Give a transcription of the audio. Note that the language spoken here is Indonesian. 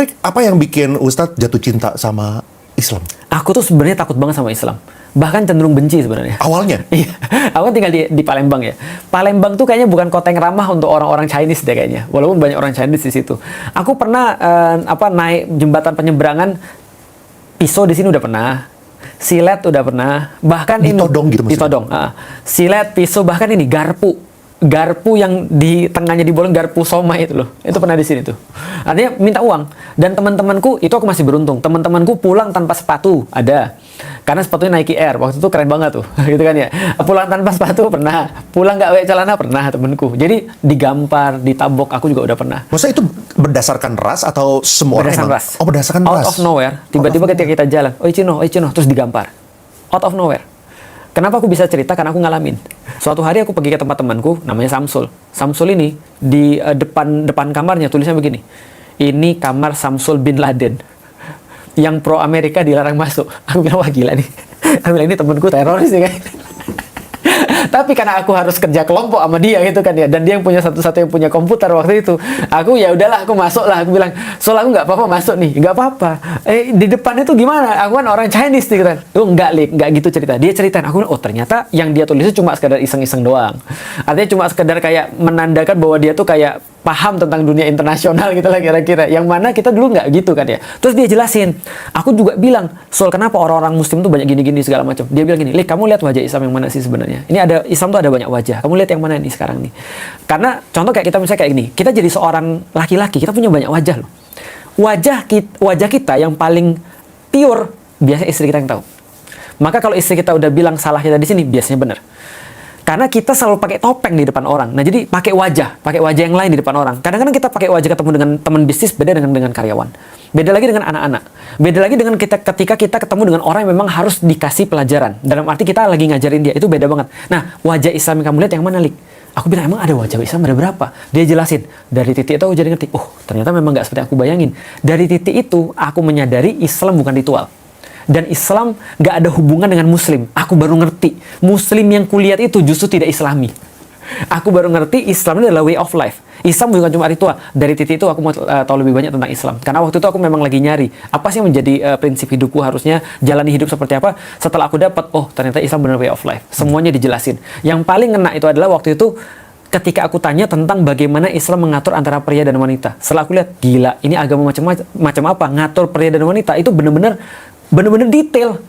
Rick, apa yang bikin Ustadz jatuh cinta sama Islam? Aku tuh sebenarnya takut banget sama Islam. Bahkan cenderung benci sebenarnya. Awalnya? Iya. Aku kan tinggal di Palembang ya. Palembang tuh kayaknya bukan kota yang ramah untuk orang-orang Chinese deh kayaknya. Walaupun banyak orang Chinese di situ. Aku pernah naik jembatan penyeberangan Pisau di sini udah pernah. Silet udah pernah. Bahkan Ditodong gitu maksudnya? Ditodong. Silet, Pisau, bahkan ini garpu. Garpu yang di tengahnya dibolong, garpu somai itu loh. Itu pernah di sini tuh. Artinya minta uang. Dan teman-temanku, itu aku masih beruntung. Teman-temanku pulang tanpa sepatu, ada. Karena sepatunya Nike Air. Waktu itu keren banget tuh. Gitu kan ya. Pulang tanpa sepatu pernah. Pulang nggak pakai celana pernah temanku. Jadi digampar, ditabok, aku juga udah pernah. Maksudnya itu berdasarkan ras atau semua orang Berdasarkan emang? ras. Oh, berdasarkan Out ras. of nowhere. Tiba-tiba ketika kita jalan, oi Cino, terus digampar. Out of nowhere. Kenapa aku bisa cerita? Karena aku ngalamin. Suatu hari aku pergi ke tempat temanku, namanya Samsul. Samsul ini di depan kamarnya tulisnya begini. Ini kamar Samsul bin Laden. Yang pro Amerika dilarang masuk. Aku bilang, wah gila nih. Aku bilang, ini temanku teroris ya kan. Tapi karena aku harus kerja kelompok sama dia gitu kan ya, dan dia yang punya satu-satu yang punya komputer waktu itu, aku ya udahlah, aku masuk lah. Aku bilang, soalnya aku nggak apa-apa masuk nih, nggak apa-apa. Di depan itu gimana? Aku kan orang Chinese nih kan. Nggak gitu cerita. Dia ceritain. Aku bilang, oh ternyata yang dia tulis itu cuma sekedar iseng-iseng doang. Artinya cuma sekedar kayak menandakan bahwa dia tuh kayak paham tentang dunia internasional gitu lah kira-kira. Yang mana kita dulu nggak gitu kan ya. Terus dia jelasin. Aku juga bilang, soal kenapa orang-orang Muslim tuh banyak gini-gini segala macam. Dia bilang gini, Lik, kamu lihat wajah Islam yang mana sih sebenarnya? Ini ada Islam tuh ada banyak wajah. Kamu lihat yang mana nih sekarang nih? Karena contoh kayak kita misalnya kayak gini, kita jadi seorang laki-laki, kita punya banyak wajah loh. Wajah kita yang paling pure biasanya istri kita yang tahu. Maka kalau istri kita udah bilang salah kita di sini, biasanya benar. Karena kita selalu pakai topeng di depan orang. Nah, jadi pakai wajah yang lain di depan orang. Kadang-kadang kita pakai wajah ketemu dengan teman bisnis, beda dengan karyawan. Beda lagi dengan anak-anak. Beda lagi dengan ketika kita ketemu dengan orang yang memang harus dikasih pelajaran. Dalam arti kita lagi ngajarin dia, itu beda banget. Nah, wajah Islam yang kamu lihat yang mana, Lik? Aku bilang, emang ada wajah Islam ada berapa? Dia jelasin. Dari titik itu aku jadi ngerti, oh ternyata memang nggak seperti aku bayangin. Dari titik itu, aku menyadari Islam bukan ritual. Dan Islam gak ada hubungan dengan Muslim. Aku baru ngerti Muslim yang kulihat itu justru tidak Islami. Aku baru ngerti Islam ini adalah way of life. Islam bukan cuma ritual. Dari titik itu aku mau tahu lebih banyak tentang Islam. Karena waktu itu aku memang lagi nyari apa sih yang menjadi prinsip hidupku, harusnya jalani hidup seperti apa. Setelah aku dapat, oh ternyata Islam benar way of life. Semuanya dijelasin. Yang paling ngena itu adalah waktu itu ketika aku tanya tentang bagaimana Islam mengatur antara pria dan wanita. Setelah aku lihat, gila, ini agama macam apa? Ngatur pria dan wanita itu benar-benar detail.